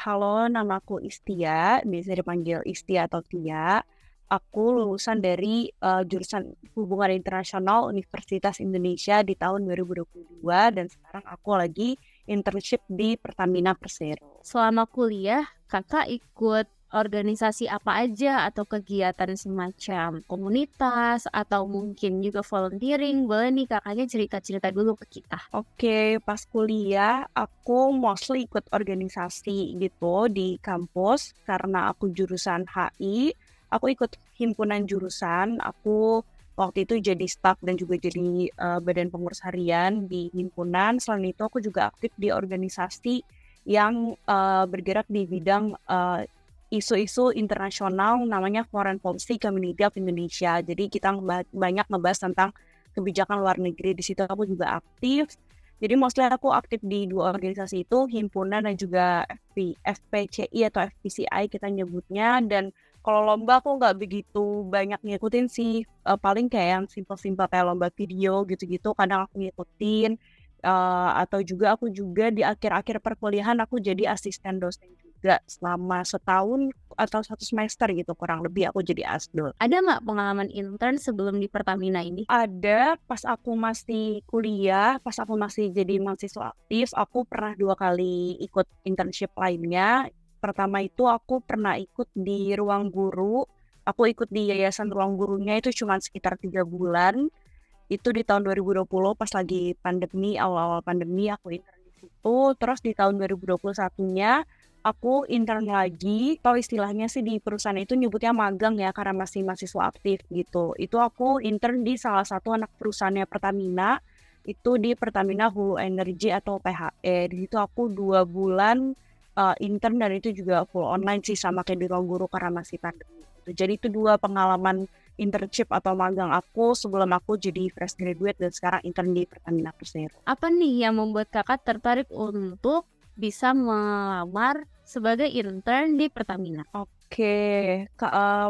Halo, namaku Istia, biasa dipanggil Istia atau Tia. Aku lulusan dari jurusan Hubungan Internasional Universitas Indonesia di tahun 2022 dan sekarang aku lagi internship di Pertamina Persero. Selama kuliah, kakak ikut organisasi apa aja atau kegiatan semacam komunitas atau mungkin juga volunteering? Boleh nih kakaknya cerita-cerita dulu ke kita. Oke, pas kuliah aku mostly ikut organisasi gitu di kampus karena aku jurusan HI. Aku ikut himpunan jurusan, aku waktu itu jadi staff dan juga jadi badan pengurus harian di himpunan. Selain itu aku juga aktif di organisasi yang bergerak di bidang isu-isu internasional namanya Foreign Policy Community of Indonesia. Jadi kita banyak ngebahas tentang kebijakan luar negeri. Di situ aku juga aktif. Jadi mostly aku aktif di dua organisasi itu, himpunan dan juga FPCI atau FPCI kita nyebutnya. Dan kalau lomba aku nggak begitu banyak ngikutin sih, paling kayak yang simpel-simpel kayak lomba video gitu-gitu kadang aku ngikutin. Atau juga aku juga di akhir-akhir perkuliahan aku jadi asisten dosen juga selama setahun atau satu semester gitu kurang lebih aku jadi asdol. Ada nggak pengalaman intern sebelum di Pertamina ini? Ada, pas aku masih kuliah, pas aku masih jadi mahasiswa aktif, aku pernah 2 kali ikut internship lainnya. Pertama itu aku pernah ikut di Ruang Guru, aku ikut di Yayasan Ruang Gurunya itu cuma sekitar 3 bulan. Itu di tahun 2020 pas lagi pandemi, awal-awal pandemi aku intern di situ. Terus di tahun 2021-nya aku intern lagi, atau istilahnya sih di perusahaan itu nyebutnya magang ya karena masih mahasiswa aktif gitu. Itu aku intern di salah satu anak perusahaannya Pertamina, itu di Pertamina Hulu Energy atau PHE. Di situ aku 2 bulan intern dan itu juga full online sih sama kayak di ruang guru karena masih pandemi. Gitu. Jadi itu 2 pengalaman internship atau magang aku sebelum aku jadi fresh graduate dan sekarang intern di Pertamina Persero. Apa nih yang membuat kakak tertarik untuk bisa melamar sebagai intern di Pertamina? Oke,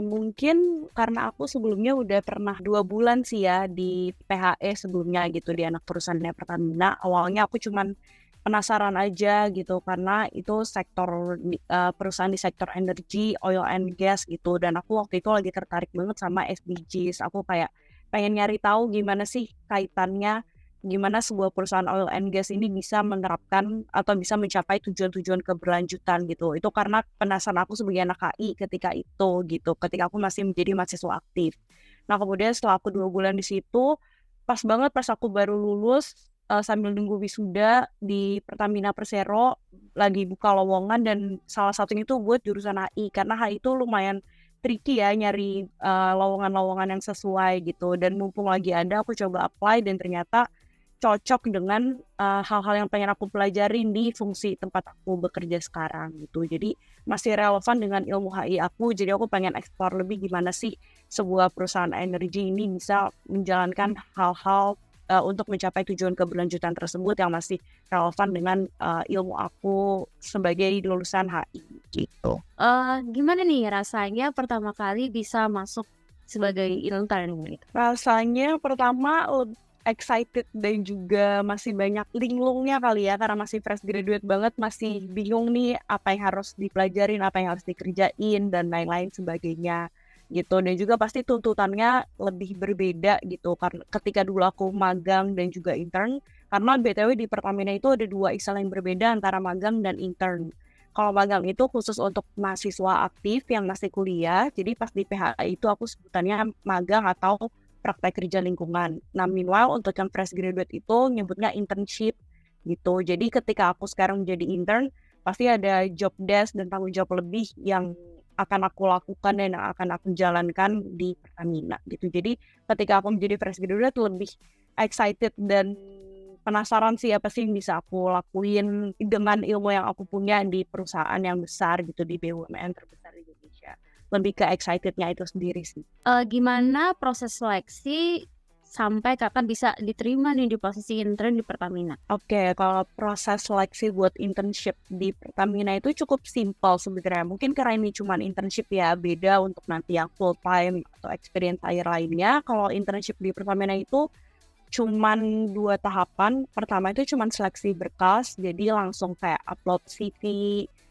mungkin karena aku sebelumnya udah pernah 2 bulan sih ya di PHE sebelumnya gitu di anak perusahaannya Pertamina. Awalnya aku cuman penasaran aja gitu karena itu sektor perusahaan di sektor energi, oil and gas gitu dan aku waktu itu lagi tertarik banget sama SDGs. Aku kayak pengen nyari tahu gimana sih kaitannya gimana sebuah perusahaan oil and gas ini bisa menerapkan atau bisa mencapai tujuan-tujuan keberlanjutan gitu. Itu karena penasaran aku sebagai anak HI ketika itu gitu, ketika aku masih menjadi mahasiswa aktif. Nah kemudian setelah aku 2 bulan di situ, pas banget pas aku baru lulus, sambil nunggu wisuda di Pertamina Persero, lagi buka lowongan dan salah satunya itu buat jurusan HI, karena HI itu lumayan tricky ya nyari, lowongan-lowongan yang sesuai gitu dan mumpung lagi ada aku coba apply dan ternyata cocok dengan, hal-hal yang pengen aku pelajarin di fungsi tempat aku bekerja sekarang gitu. Jadi masih relevan dengan ilmu HI aku, jadi aku pengen explore lebih gimana sih sebuah perusahaan energi ini bisa menjalankan hal-hal, untuk mencapai tujuan keberlanjutan tersebut yang masih relevan dengan, ilmu aku sebagai lulusan HI gitu. Gimana nih rasanya pertama kali bisa masuk sebagai intern gitu? Rasanya pertama excited dan juga masih banyak linglungnya kali ya, karena masih fresh graduate banget, masih bingung nih apa yang harus dipelajarin, apa yang harus dikerjain, dan lain-lain sebagainya gitu. Dan juga pasti tuntutannya lebih berbeda gitu, karena ketika dulu aku magang dan juga intern, karena BTW di Pertamina itu ada 2 istilah yang berbeda antara magang dan intern. Kalau magang itu khusus untuk mahasiswa aktif yang masih kuliah, jadi pas di PHA itu aku sebutannya magang atau praktek kerja lingkungan. Nah, meanwhile untuk yang fresh graduate itu nyebutnya internship gitu. Jadi ketika aku sekarang menjadi intern, pasti ada job desk dan tanggung jawab lebih yang akan aku lakukan dan yang akan aku jalankan di Pertamina gitu. Jadi ketika aku menjadi fresh graduate lebih excited dan penasaran sih apa sih yang bisa aku lakuin dengan ilmu yang aku punya di perusahaan yang besar gitu, di BUMN terbesar di Indonesia. Lebih ke excited-nya itu sendiri sih. Gimana proses seleksi sampai kakak bisa diterima nih di posisi intern di Pertamina? Oke, kalau proses seleksi buat internship di Pertamina itu cukup simpel sebenarnya. Mungkin karena ini cuma internship ya, beda untuk nanti yang full time atau experience hire lainnya. Kalau internship di Pertamina itu cuman 2 tahapan. Pertama itu cuman seleksi berkas, jadi langsung kayak upload CV,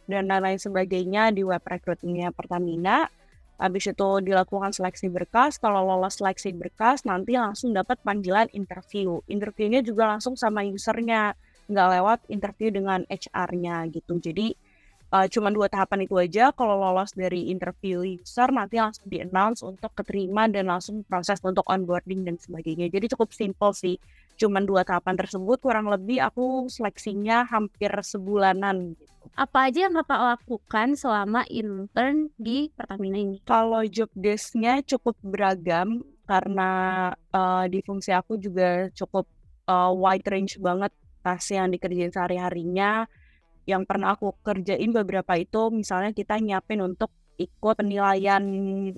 dan lain-lain sebagainya di web rekrutmennya Pertamina. Habis itu dilakukan seleksi berkas, kalau lolos seleksi berkas nanti langsung dapat panggilan interview. Interviewnya juga langsung sama usernya, nggak lewat interview dengan HR-nya gitu. Jadi cuma 2 tahapan itu aja. Kalau lolos dari interview user nanti langsung di-announce untuk keterima dan langsung proses untuk onboarding dan sebagainya. Jadi cukup simple sih. Cuman 2 tahapan tersebut kurang lebih aku seleksinya hampir sebulanan gitu. Apa aja yang Kakak lakukan selama intern di Pertamina ini? Kalau job desk-nya cukup beragam karena di fungsi aku juga cukup wide range banget task yang dikerjain sehari-harinya. Yang pernah aku kerjain beberapa itu misalnya kita nyiapin untuk ikut penilaian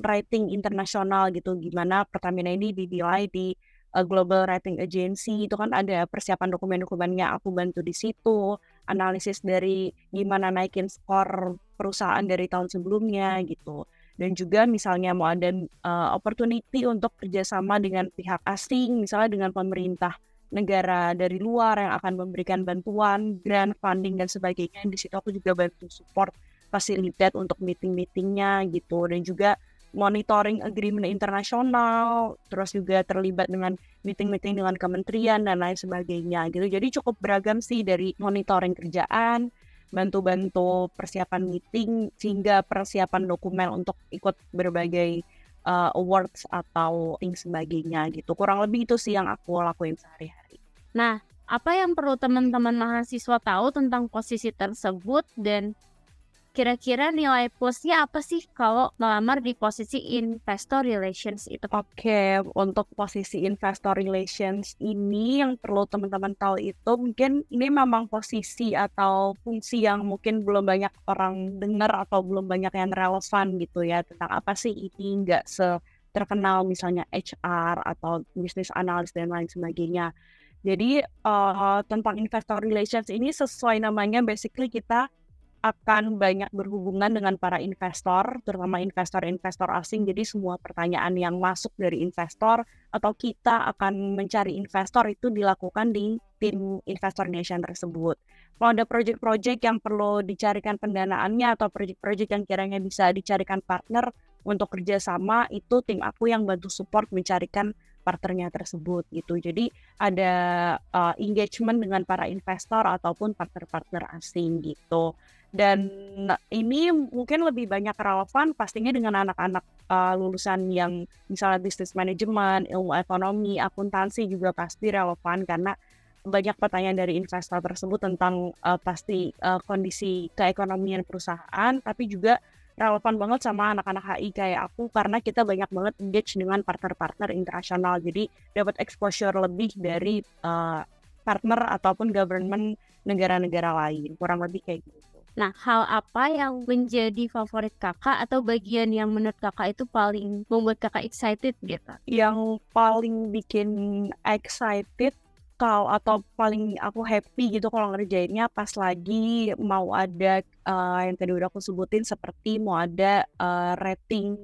rating internasional gitu, gimana Pertamina ini dinilai di Global Rating Agency. Itu kan ada persiapan dokumen-dokumennya, aku bantu di situ, analisis dari gimana naikin skor perusahaan dari tahun sebelumnya gitu. Dan juga misalnya mau ada opportunity untuk kerjasama dengan pihak asing, misalnya dengan pemerintah negara dari luar yang akan memberikan bantuan, grant, funding, dan sebagainya. Di situ aku juga bantu support, facilitate untuk meeting-meetingnya gitu. Dan juga monitoring agreement internasional, terus juga terlibat dengan meeting-meeting dengan kementerian dan lain sebagainya gitu. Jadi cukup beragam sih, dari monitoring kerjaan, bantu-bantu persiapan meeting, hingga persiapan dokumen untuk ikut berbagai awards atau things sebagainya gitu. Kurang lebih itu sih yang aku lakuin sehari-hari. Nah, apa yang perlu teman-teman mahasiswa tahu tentang posisi tersebut, dan kira-kira nilai plusnya apa sih kalau melamar di posisi investor relations itu? Oke, untuk posisi investor relations ini yang perlu teman-teman tahu itu mungkin ini memang posisi atau fungsi yang mungkin belum banyak orang dengar atau belum banyak yang relevan gitu ya, tentang apa sih ini, nggak terkenal misalnya HR atau business analyst dan lain sebagainya. Jadi tentang investor relations ini sesuai namanya, basically kita akan banyak berhubungan dengan para investor, terutama investor-investor asing. Jadi semua pertanyaan yang masuk dari investor atau kita akan mencari investor itu dilakukan di tim investor relation tersebut. Kalau ada project-project yang perlu dicarikan pendanaannya atau project-project yang kiranya bisa dicarikan partner untuk kerjasama, itu tim aku yang bantu support mencarikan partnernya tersebut gitu. Jadi ada engagement dengan para investor ataupun partner-partner asing gitu. Dan ini mungkin lebih banyak relevan pastinya dengan anak-anak lulusan yang misalnya bisnis manajemen, ilmu ekonomi, akuntansi juga pasti relevan, karena banyak pertanyaan dari investor tersebut tentang pasti kondisi keekonomian perusahaan, tapi juga relevan banget sama anak-anak HI kayak aku karena kita banyak banget engage dengan partner-partner internasional. Jadi dapat exposure lebih dari partner ataupun government negara-negara lain, kurang lebih kayak gitu. Nah, hal apa yang menjadi favorit Kakak atau bagian yang menurut Kakak itu paling membuat Kakak excited gitu? Yang paling bikin excited atau paling aku happy gitu kalau ngerjainnya pas lagi mau ada yang tadi udah aku sebutin, seperti mau ada rating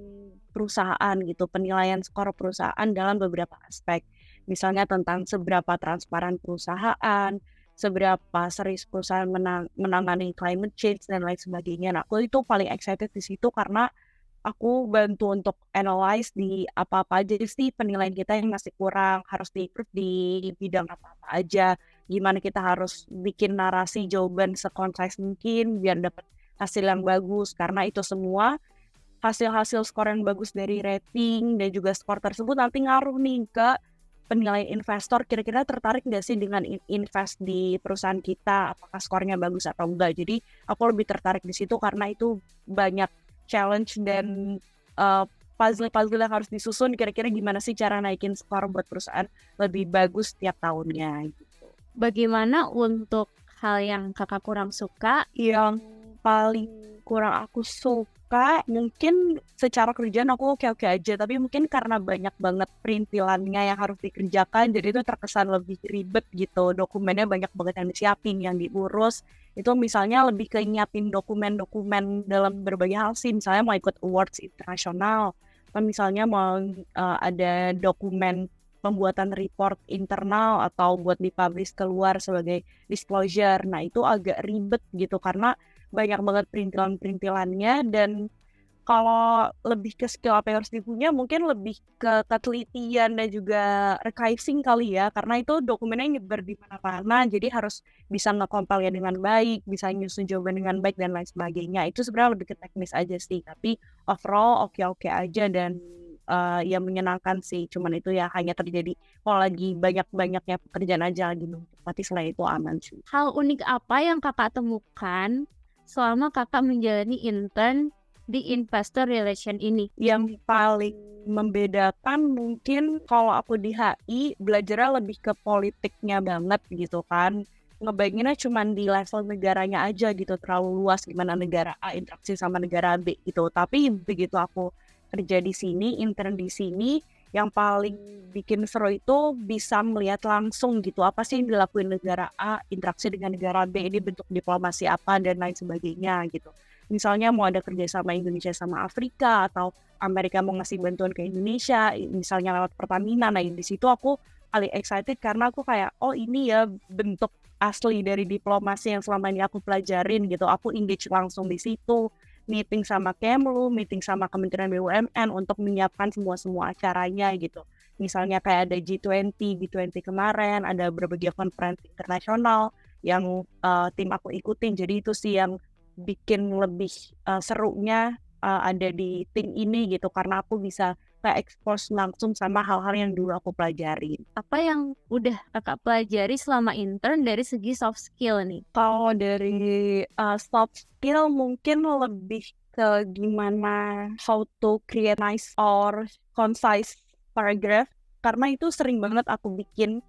perusahaan gitu, penilaian skor perusahaan dalam beberapa aspek. Misalnya tentang seberapa transparan perusahaan, seberapa serius perusahaan menangani climate change dan lain sebagainya. Nah, aku itu paling excited di situ karena aku bantu untuk analyze di apa-apa aja sih penilaian kita yang masih kurang, harus di-improve di bidang apa-apa aja. Gimana kita harus bikin narasi jawaban se-concise mungkin biar dapat hasil yang bagus. Karena itu semua hasil-hasil skor yang bagus dari rating dan juga skor tersebut nanti ngaruh nih ke penilaian investor, kira-kira tertarik nggak sih dengan invest di perusahaan kita, apakah skornya bagus atau enggak. Jadi aku lebih tertarik di situ karena itu banyak challenge dan puzzle-puzzle yang harus disusun, kira-kira gimana sih cara naikin skor buat perusahaan lebih bagus tiap tahunnya gitu. Bagaimana untuk hal yang Kakak kurang suka? Yang paling kurang aku suka mungkin secara kerjaan aku oke-oke aja, tapi mungkin karena banyak banget perintilannya yang harus dikerjakan, jadi itu terkesan lebih ribet gitu. Dokumennya banyak banget yang disiapin, yang diurus. Itu misalnya lebih ke nyiapin dokumen-dokumen dalam berbagai hal sih, misalnya mau ikut awards internasional, kan misalnya mau ada dokumen pembuatan report internal atau buat dipublish keluar sebagai disclosure. Nah, itu agak ribet gitu karena banyak banget perintilan-perintilannya. Dan kalau lebih ke skill apa yang harus dipunya, mungkin lebih ke ketelitian dan juga archiving kali ya, karena itu dokumennya nyebar di mana-mana, jadi harus bisa nge-compile-nya dengan baik, bisa nyusun jawaban dengan baik dan lain sebagainya. Itu sebenarnya lebih ke teknis aja sih, tapi overall oke-oke aja dan ya menyenangkan sih. Cuman itu ya hanya terjadi kalau lagi banyak-banyaknya pekerjaan aja lagi numpuk, tapi selain itu aman sih. Hal unik apa yang Kakak temukan selama Kakak menjalani intern di investor relation ini? Yang paling membedakan mungkin kalau aku di HI belajarnya lebih ke politiknya banget gitu kan. Ngebayanginnya cuman di level negaranya aja gitu, terlalu luas gimana negara A interaksi sama negara B gitu. Tapi begitu aku kerja di sini, intern di sini, yang paling bikin seru itu bisa melihat langsung gitu apa sih yang dilakuin negara A interaksi dengan negara B, ini bentuk diplomasi apa dan lain sebagainya gitu. Misalnya mau ada kerjasama Indonesia sama Afrika atau Amerika mau ngasih bantuan ke Indonesia, misalnya lewat Pertamina. Nah di situ aku paling excited karena aku kayak, oh ini ya bentuk asli dari diplomasi yang selama ini aku pelajarin gitu. Aku engage langsung di situ, meeting sama Kemlu, meeting sama Kementerian BUMN untuk menyiapkan semua acaranya gitu. Misalnya kayak ada G20 kemarin, ada berbagai konferensi internasional yang tim aku ikutin. Jadi itu sih yang bikin lebih serunya ada di tim ini gitu, karena aku bisa kayak expose langsung sama hal-hal yang dulu aku pelajarin. Apa yang udah Kakak pelajari selama intern dari segi soft skill nih? Kalau dari soft skill mungkin lebih ke gimana how to create nice or concise paragraph, karena itu sering banget aku bikin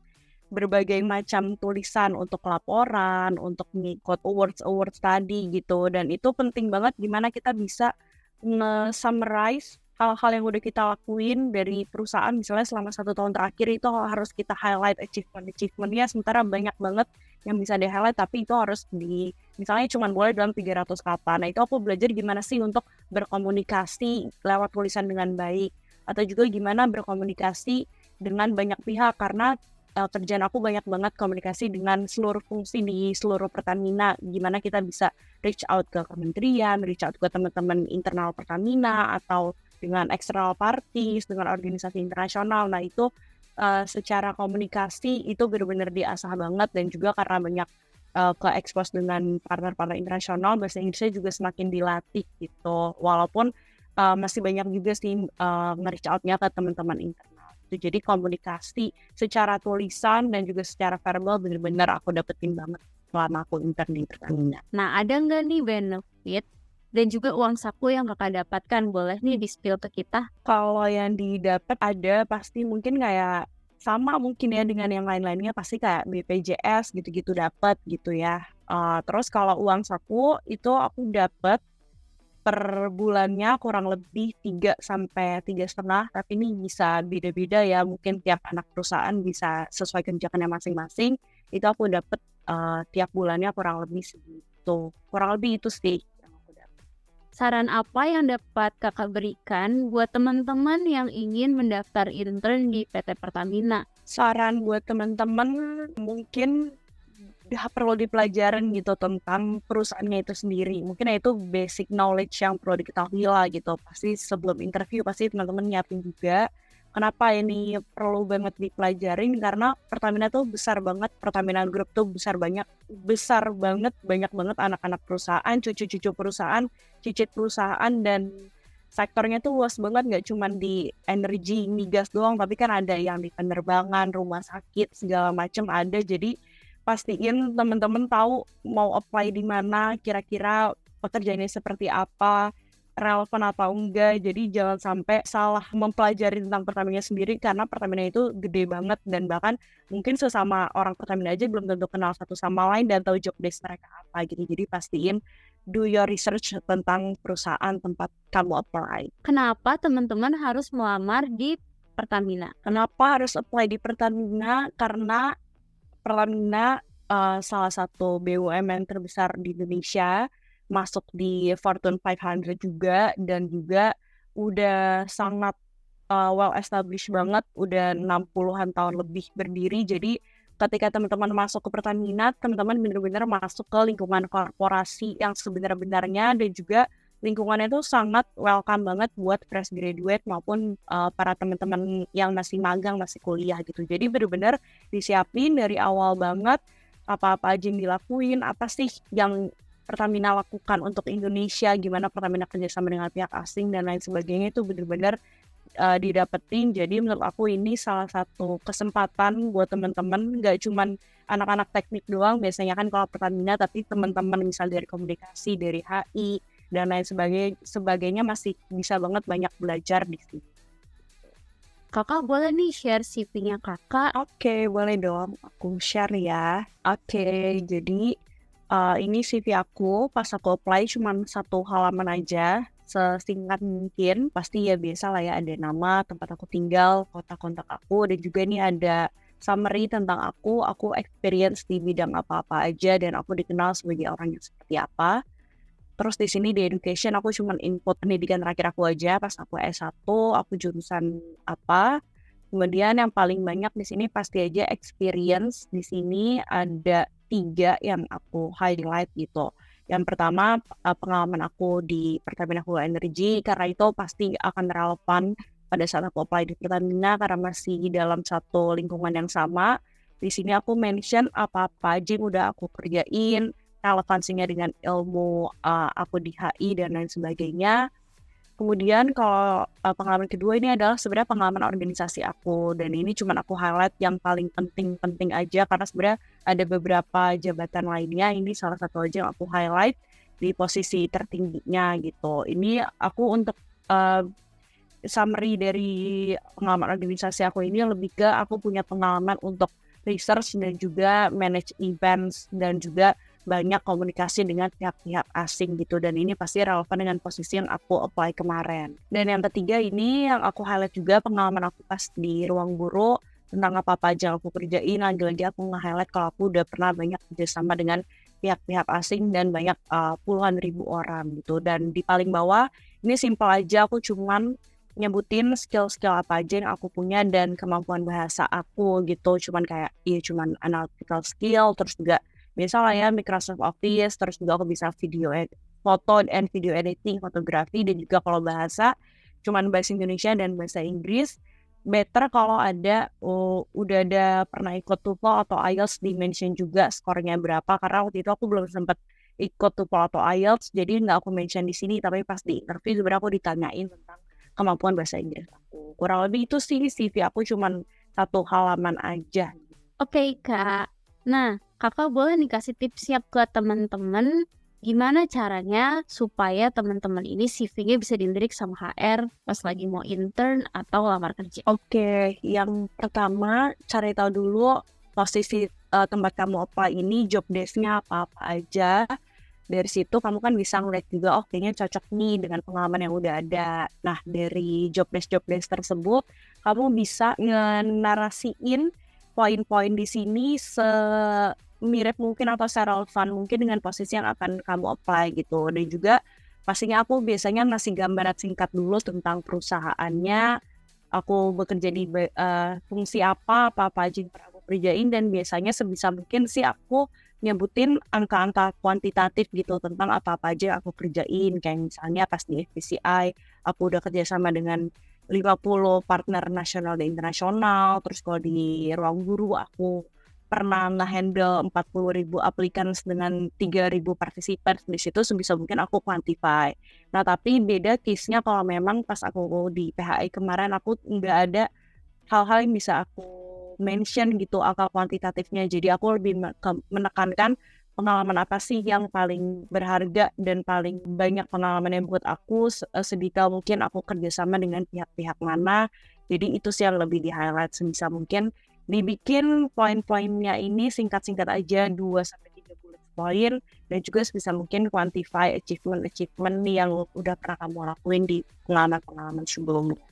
berbagai macam tulisan untuk laporan, untuk ngikut awards tadi gitu. Dan itu penting banget gimana kita bisa nge-summarize hal-hal yang udah kita lakuin dari perusahaan. Misalnya selama 1 tahun terakhir itu harus kita highlight achievement-nya, sementara banyak banget yang bisa di-highlight, tapi itu harus misalnya cuma boleh dalam 300 kata. Nah itu aku belajar gimana sih untuk berkomunikasi lewat tulisan dengan baik, atau juga gimana berkomunikasi dengan banyak pihak, karena kerjaan aku banyak banget komunikasi dengan seluruh fungsi di seluruh Pertamina. Gimana kita bisa reach out ke kementerian, reach out ke teman-teman internal Pertamina, atau dengan external parties, dengan organisasi internasional. Nah itu secara komunikasi itu benar-benar diasah banget, dan juga karena banyak ke-expose dengan partner-partner internasional, bahasa Inggrisnya juga semakin dilatih gitu. Walaupun masih banyak juga sih nge-reach out-nya ke teman-teman internal. Jadi komunikasi secara tulisan dan juga secara verbal benar-benar aku dapetin banget selama aku intern di Pertamina. Nah, ada nggak nih benefit dan juga uang saku yang Kakak dapatkan? Boleh nih di-spill ke kita? Kalau yang didapat ada pasti mungkin kayak sama mungkin ya dengan yang lain-lainnya, pasti kayak BPJS gitu-gitu dapat gitu ya. Terus kalau uang saku itu aku dapat per bulannya kurang lebih 3 sampai 3,5, tapi ini bisa beda-beda ya, mungkin tiap anak perusahaan bisa sesuai kebijakannya masing-masing. Itu aku dapat tiap bulannya kurang lebih segitu. Kurang lebih itu sih yang aku dapat. Saran apa yang dapat Kakak berikan buat teman-teman yang ingin mendaftar intern di PT Pertamina? Saran buat teman-teman mungkin udah perlu dipelajarin gitu tentang perusahaannya itu sendiri. Mungkin itu basic knowledge yang perlu diketahui lah gitu. Pasti sebelum interview pasti teman-teman nyiapin juga. Kenapa ini perlu banget dipelajarin? Karena Pertamina tuh besar banget, Pertamina Group tuh besar banget, banyak banget anak-anak perusahaan, cucu-cucu perusahaan, cicit perusahaan, dan sektornya tuh luas banget, nggak cuma di energi, migas doang, tapi kan ada yang di penerbangan, rumah sakit, segala macam ada. Jadi pastiin teman-teman tahu mau apply di mana, kira-kira pekerjaannya seperti apa, relevan atau enggak. Jadi jangan sampai salah mempelajari tentang Pertamina sendiri, karena Pertamina itu gede banget, dan bahkan mungkin sesama orang Pertamina aja belum tentu kenal satu sama lain dan tahu job desk mereka apa gitu. Jadi pastiin do your research tentang perusahaan tempat kamu apply. Kenapa teman-teman harus melamar di Pertamina? Kenapa harus apply di Pertamina? Karena Pertamina salah satu BUMN terbesar di Indonesia, masuk di Fortune 500 juga, dan juga udah sangat well established banget, udah 60-an tahun lebih berdiri. Jadi ketika teman-teman masuk ke Pertamina, teman-teman benar-benar masuk ke lingkungan korporasi yang sebenar-benarnya dan juga lingkungannya itu sangat welcome banget buat fresh graduate maupun para teman-teman yang masih magang, masih kuliah gitu. Jadi benar-benar disiapin dari awal banget apa-apa aja yang dilakuin, apa sih yang Pertamina lakukan untuk Indonesia, gimana Pertamina kerjasama dengan pihak asing dan lain sebagainya itu benar-benar didapetin. Jadi menurut aku ini salah satu kesempatan buat teman-teman, nggak cuman anak-anak teknik doang biasanya kan kalau Pertamina, tapi teman-teman misal dari komunikasi, dari HI dan lain sebagainya masih bisa banget banyak belajar di sini. Kakak boleh nih share CV-nya kakak. Oke, boleh dong aku share ya. Oke, jadi ini CV aku pas aku apply cuman 1 halaman aja, sesingkat mungkin. Pasti ya biasa lah ya, ada nama, tempat aku tinggal, kontak-kontak aku, dan juga ini ada summary tentang aku experience di bidang apa-apa aja, dan aku dikenal sebagai orang yang seperti apa. Terus di sini di education aku cuman input pendidikan terakhir aku aja pas aku S1, aku jurusan apa. Kemudian yang paling banyak di sini pasti aja experience. Di sini ada 3 yang aku highlight gitu. Yang pertama pengalaman aku di Pertamina Hulu Energy, karena itu pasti akan relevan pada saat aku apply di Pertamina karena masih dalam satu lingkungan yang sama. Di sini aku mention apa-apa aja yang udah aku kerjain, relevansinya dengan ilmu aku di HI dan lain sebagainya. Kemudian kalau pengalaman kedua ini adalah sebenarnya pengalaman organisasi aku, dan ini cuman aku highlight yang paling penting-penting aja karena sebenarnya ada beberapa jabatan lainnya, ini salah satu aja yang aku highlight di posisi tertingginya gitu. Ini aku untuk summary dari pengalaman organisasi aku ini lebih ke aku punya pengalaman untuk research dan juga manage events dan juga banyak komunikasi dengan pihak-pihak asing gitu, dan ini pasti relevan dengan posisi yang aku apply kemarin. Dan yang ketiga ini yang aku highlight juga pengalaman aku pas di ruang guru tentang apa-apa aja yang aku kerjain. Lagi-lagi aku nge-highlight kalau aku udah pernah banyak kerjasama dengan pihak-pihak asing dan banyak puluhan ribu orang gitu. Dan di paling bawah ini simpel aja, aku cuman nyebutin skill-skill apa aja yang aku punya dan kemampuan bahasa aku gitu. Cuman kayak cuman analytical skill, terus juga biasa lah ya Microsoft Office, terus juga aku bisa foto and video editing, fotografi, dan juga kalau bahasa cuman bahasa Indonesia dan bahasa Inggris. Better kalau ada udah ada pernah ikut TOEFL atau IELTS, di-mention juga skornya berapa, karena waktu itu aku belum sempat ikut TOEFL atau IELTS, jadi nggak aku mention di sini, tapi pas di interview sebenarnya aku ditanyain tentang kemampuan bahasa Inggris aku. Kurang lebih itu sih CV aku cuman 1 halaman aja. Oke Kak, nah kakak boleh nih kasih tips ya ke teman-teman gimana caranya supaya teman-teman ini CV-nya bisa dilirik sama HR pas lagi mau intern atau lamar kerja. Oke, yang pertama cari tahu dulu posisi tempat kamu apply ini job desk-nya apa-apa aja. Dari situ kamu kan bisa ngeliat juga, oh kayaknya cocok nih dengan pengalaman yang udah ada. Nah, dari job desk tersebut, kamu bisa ngenarasiin poin-poin di sini semirip mungkin atau serelevan mungkin dengan posisi yang akan kamu apply gitu. Dan juga pastinya aku biasanya ngasih gambaran singkat dulu tentang perusahaannya, aku bekerja di fungsi apa aja yang pernah aku kerjain, dan biasanya sebisa mungkin sih aku nyebutin angka-angka kuantitatif gitu tentang apa-apa aja yang aku kerjain. Kayak misalnya pas di FPCI, aku udah kerjasama dengan 50 partner nasional dan internasional. Terus kalau di ruang guru, aku pernah nge-handle 40.000 applicants dengan 3.000 partisipan. Di situ sebisa mungkin aku quantify. Nah, tapi beda case-nya kalau memang pas aku di PHI kemarin, aku nggak ada hal-hal yang bisa aku mention gitu angka kuantitatifnya. Jadi aku lebih menekankan pengalaman apa sih yang paling berharga dan paling banyak pengalaman yang buat aku, sedetail mungkin aku kerjasama dengan pihak-pihak mana. Jadi itu sih yang lebih di highlight. Sebisa mungkin dibikin poin-poinnya ini singkat-singkat aja, 2-3 bullet point, dan juga sebisa mungkin quantify achievement yang udah pernah kamu lakuin di pengalaman-pengalaman sebelumnya.